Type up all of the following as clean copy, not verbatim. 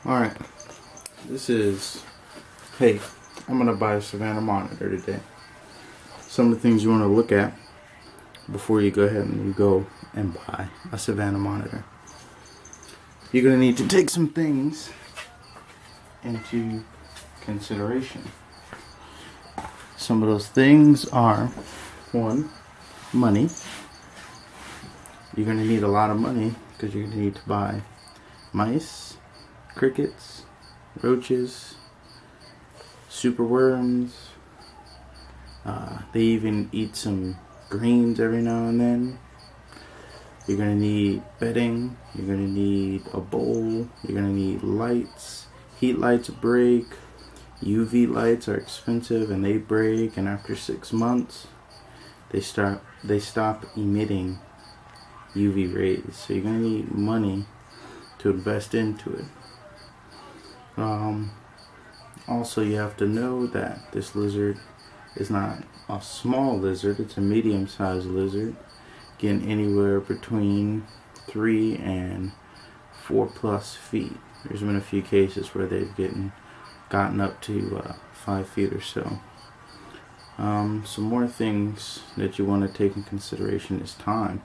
Alright, this is, hey, I'm going to buy a Savannah Monitor today. Some of the things you want to look at before you go ahead and you go and buy a Savannah Monitor. You're going to need to take some things into consideration. Some of those things are, one, money. You're going to need a lot of money because you're going to need to buy mice, crickets, roaches, superworms. They even eat some greens every now and then. You're going to need bedding. You're going to need a bowl. You're going to need lights. Heat lights break. UV lights are expensive and they break, and after 6 months they stop emitting UV rays. So you're going to need money to invest into it. Also, you have to know that this lizard is not a small lizard, it's a medium-sized lizard, getting anywhere between 3 and 4+ feet. There's been a few cases where they've gotten up to 5 feet or so. Some more things that you want to take in consideration is time.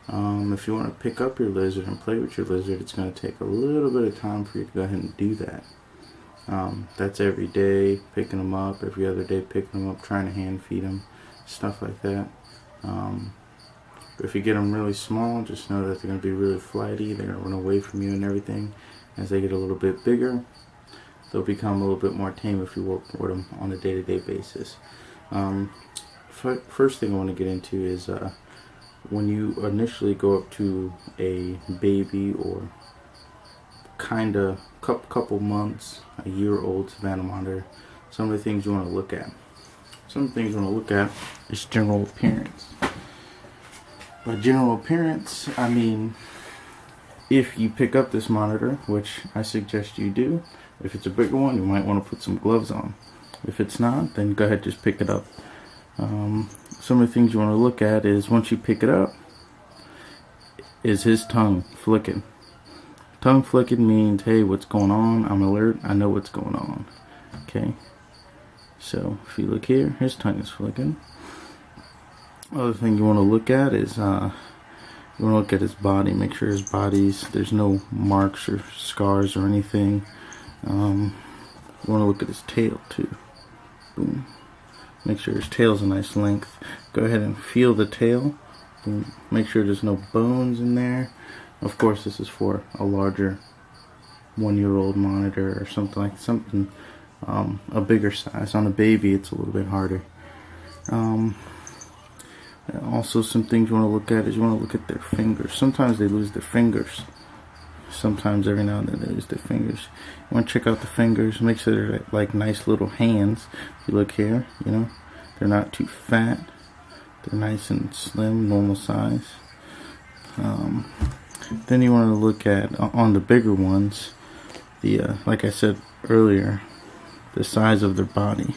If you want to pick up your lizard and play with your lizard, it's going to take a little bit of time for you to go ahead and do that. That's every day picking them up, every other day picking them up, trying to hand feed them, stuff like that. If you get them really small, just know that they're going to be really flighty, they're going to run away from you and everything. As they get a little bit bigger, they'll become a little bit more tame if you work with them on a day-to-day basis. First thing I want to get into is when you initially go up to a baby or kinda couple months, a year-old Savannah Monitor, some of the things you want to look at. Some of the things you want to look at is general appearance. By general appearance, I mean if you pick up this monitor, which I suggest you do. If it's a bigger one, you might want to put some gloves on. If it's not, then go ahead, just pick it up. Some of the things you want to look at is, once you pick it up, is his tongue flicking. Tongue flicking means, hey, what's going on? I'm alert. I know what's going on. Okay. So if you look here, his tongue is flicking. Other thing you want to look at is you want to look at his body. Make sure there's no marks or scars or anything. You want to look at his tail too. Boom. Make sure his tail's a nice length. Go ahead and feel the tail. Boom. Make sure there's no bones in there. Of course, this is for a larger 1-year-old monitor or something a bigger size. On a baby, it's a little bit harder. Also, some things you want to look at is you want to look at their fingers. Sometimes they lose their fingers. Sometimes every now and then they lose their fingers. You want to check out the fingers. Make sure they're like nice little hands. If you look here, they're not too fat. They're nice and slim, normal size. Then you want to look at, on the bigger ones, like I said earlier, the size of their body.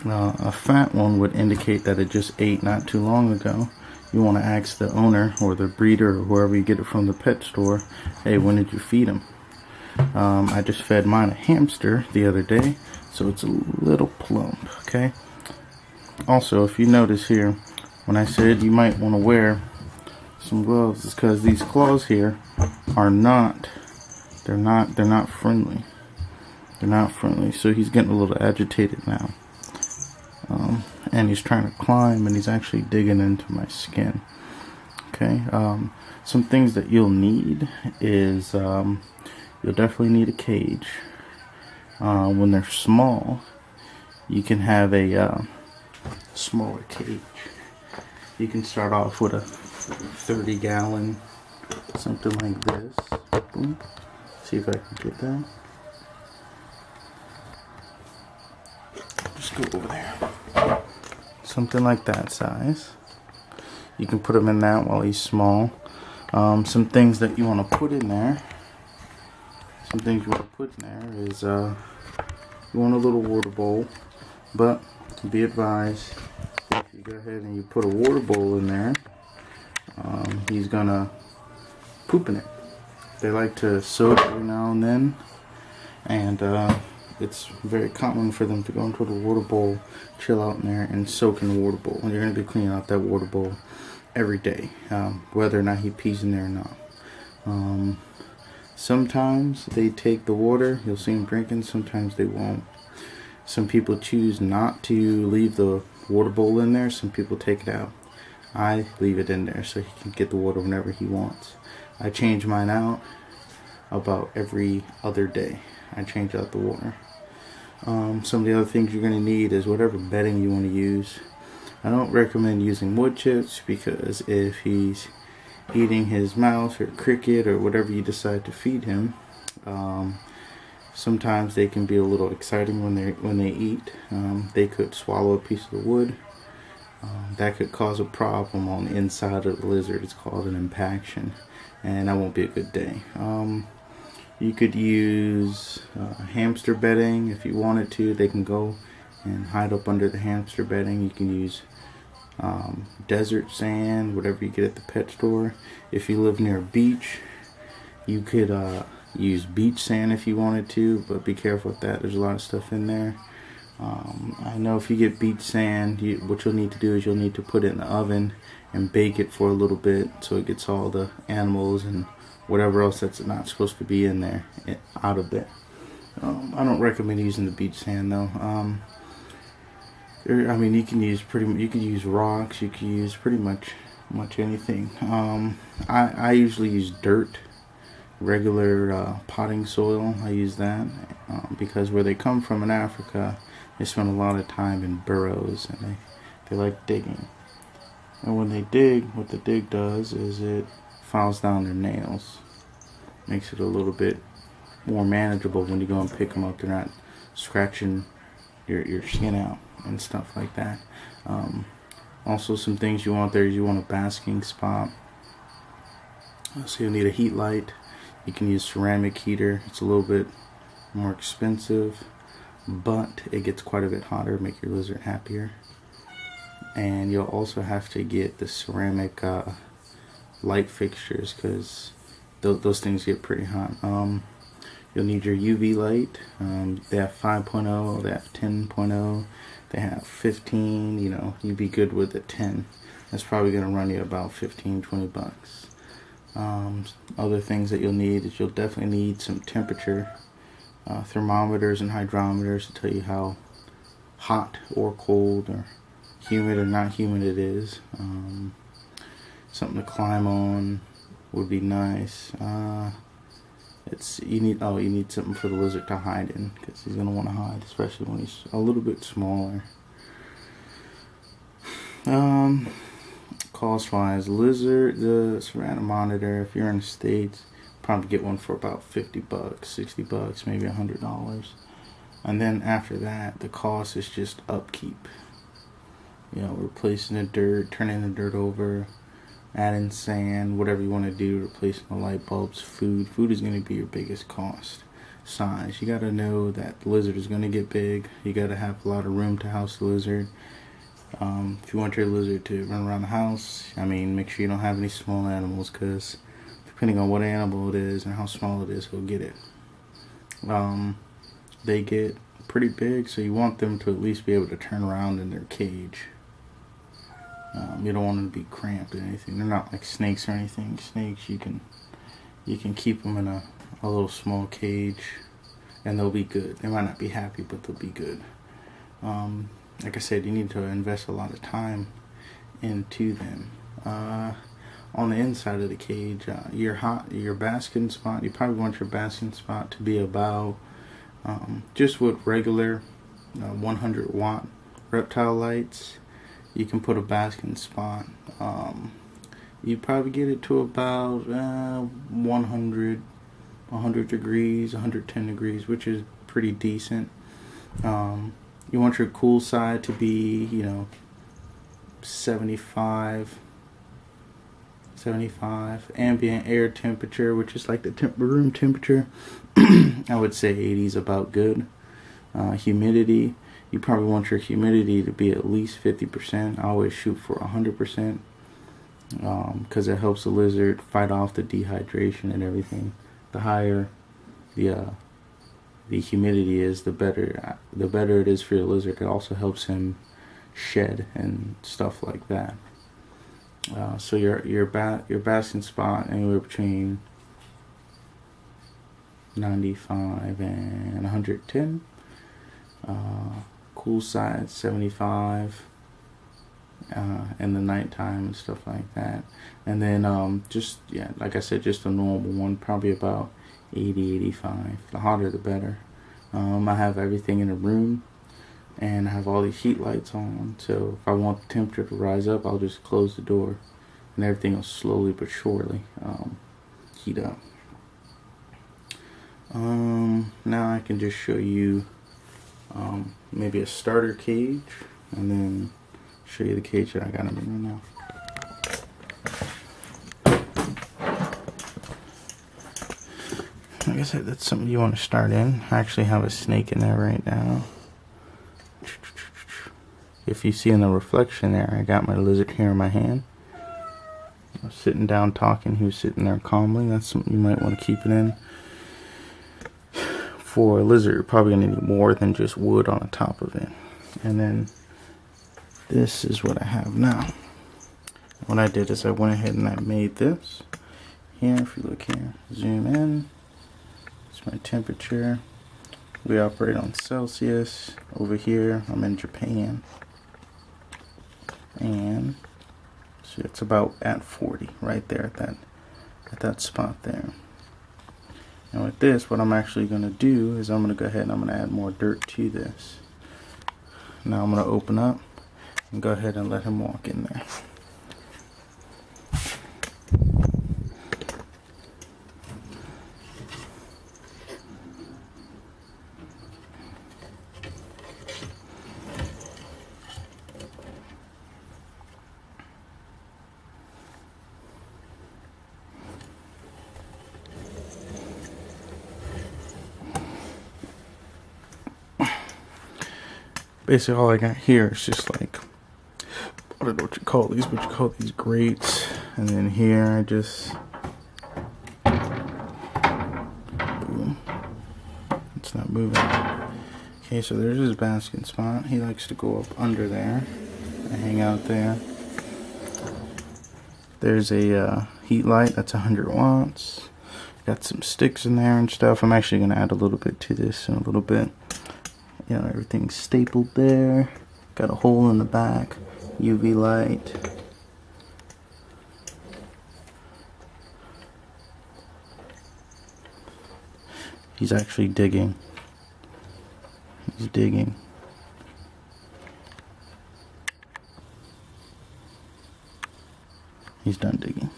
A fat one would indicate that it just ate not too long ago. You want to ask the owner or the breeder or whoever you get it from the pet store, hey, when did you feed him? I just fed mine a hamster the other day, so it's a little plump, okay? Also, if you notice here, when I said you might want to wear some gloves, it's because these claws here are they're not friendly. They're not friendly, so he's getting a little agitated now. And he's trying to climb, and he's actually digging into my skin. Okay, some things that you'll need is you'll definitely need a cage. When they're small, you can have a smaller cage. You can start off with a 30-gallon, something like this. Boom. See if I can get that. Just go over there. Something like that size. You can put him in that while he's small. Some things that you want to put in there. Some things you want to put in there is you want a little water bowl, but be advised, if you go ahead and you put a water bowl in there, he's gonna poop in it. They like to soak every now and then, and it's very common for them to go into the water bowl, chill out in there, and soak in the water bowl. And you're going to be cleaning out that water bowl every day, whether or not he pees in there or not. Sometimes they take the water, you'll see them drinking, sometimes they won't. Some people choose not to leave the water bowl in there, some people take it out. I leave it in there so he can get the water whenever he wants. I change mine out about every other day. I change out the water. Some of the other things you're going to need is whatever bedding you want to use. I don't recommend using wood chips because if he's eating his mouse or cricket or whatever you decide to feed him, sometimes they can be a little exciting when they eat. They could swallow a piece of the wood. That could cause a problem on the inside of the lizard. It's called an impaction, and that won't be a good day. You could use hamster bedding if you wanted to. They can go and hide up under the hamster bedding. You can use desert sand, whatever you get at the pet store. If you live near a beach, you could use beach sand if you wanted to, but be careful with that. There's a lot of stuff in there. I know if you get beach sand, what you'll need to do is you'll need to put it in the oven and bake it for a little bit so it gets all the animals and whatever else that's not supposed to be in there out of there. I don't recommend using the beach sand though. I mean, you can use rocks, you can use pretty much anything. I usually use dirt, regular potting soil. I use that because where they come from in Africa, they spend a lot of time in burrows and they like digging. And when they dig, what the dig does is it files down their nails. Makes it a little bit more manageable when you go and pick them up. They're not scratching your skin out and stuff like that. Also, some things you want there is you want a basking spot. So you'll need a heat light. You can use ceramic heater. It's a little bit more expensive, but it gets quite a bit hotter, make your lizard happier. And you'll also have to get the ceramic light fixtures because those things get pretty hot. You'll need your UV light. They have 5.0, they have 10.0, they have 15. You know, you'd be good with a 10. That's probably going to run you about $15-20. Other things that you'll need is you'll definitely need some temperature thermometers and hydrometers to tell you how hot or cold or humid or not humid it is. Something to climb on would be nice. You need something for the lizard to hide in because he's gonna want to hide, especially when he's a little bit smaller. Cost wise, the Savannah Monitor, if you're in the States, probably get one for about $50, $60, maybe $100. And then after that, the cost is just upkeep. You know, replacing the dirt, turning the dirt over, adding sand, whatever you want to do, replacing the light bulbs, food. Food is going to be your biggest cost. Size. You got to know that the lizard is going to get big. You got to have a lot of room to house the lizard. If you want your lizard to run around the house, I mean, make sure you don't have any small animals because depending on what animal it is and how small it is, he'll get it. They get pretty big, so you want them to at least be able to turn around in their cage. You don't want them to be cramped or anything. They're not like snakes or anything. Snakes, you can keep them in a little small cage and they'll be good. They might not be happy, but they'll be good. Like I said, you need to invest a lot of time into them. On the inside of the cage, your basking spot, you probably want your basking spot to be about just with regular 100 watt reptile lights. You can put a basking spot. You probably get it to about 100 degrees, 110 degrees, which is pretty decent. You want your cool side to be, 75 ambient air temperature, which is like the room temperature. I would say 80 is about good. Humidity, you probably want your humidity to be at least 50%. I always shoot for 100% because it helps the lizard fight off the dehydration and everything. the higher the humidity is, the better it is for your lizard. It also helps him shed and stuff like that. So your basking spot anywhere between 95 and 110. Cool side 75 in the nighttime and stuff like that. And then just, yeah, like I said, just a normal one, probably about 80, 85. The hotter the better. I have everything in a room, and I have all these heat lights on, so if I want the temperature to rise up, I'll just close the door and everything will slowly but surely heat up. Now I can just show you maybe a starter cage, and then show you the cage that I got in right now. Like I said, that's something you want to start in. I actually have a snake in there right now. If you see in the reflection there, I got my lizard here in my hand. I was sitting down talking, he was sitting there calmly. That's something you might want to keep it in. For a lizard, you're probably going to need more than just wood on the top of it. And then this is what I have now. What I did is I went ahead and I made this. Here, if you look here, zoom in. It's my temperature. We operate on Celsius. Over here, I'm in Japan. And so it's about at 40, right there at that spot there. And with this, what I'm actually going to do is I'm going to go ahead and I'm going to add more dirt to this. Now I'm going to open up and go ahead and let him walk in there. Basically all I got here is just like, I don't know what you call these, but you call these grates. And then here I just, boom, it's not moving. Okay, so there's his basking spot. He likes to go up under there and hang out there. There's a heat light, that's 100 watts. Got some sticks in there and stuff. I'm actually going to add a little bit to this in a little bit. You know, everything's stapled there. Got a hole in the back. UV light. He's actually digging. He's digging. He's done digging.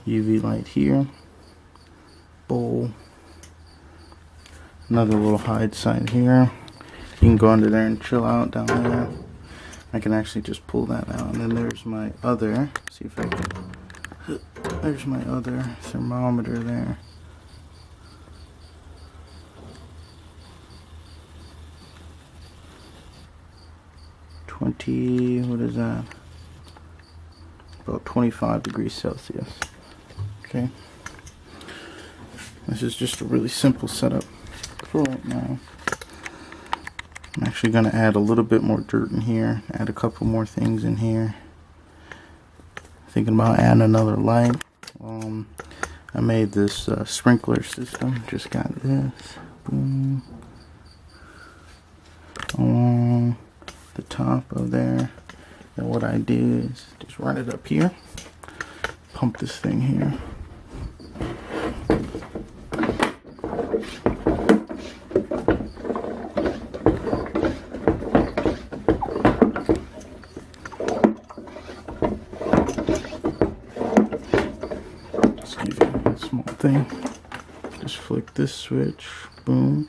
UV light here. Bowl. Another little hide side here. You can go under there and chill out down there. I can actually just pull that out. And then there's my other, see if I can, there's my other thermometer there. What is that? About 25 degrees Celsius. Okay. This is just a really simple setup for right now. I'm actually going to add a little bit more dirt in here, add a couple more things in here. Thinking about adding another light. I made this sprinkler system, just got this. Boom. Along the top of there. And what I do is just run it up here, pump this thing here. Thing. Just flick this switch, boom.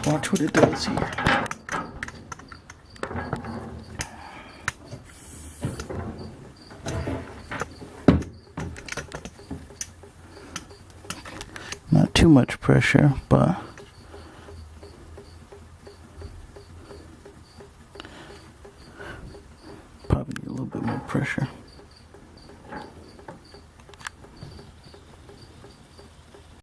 Watch what it does here. Not too much pressure, but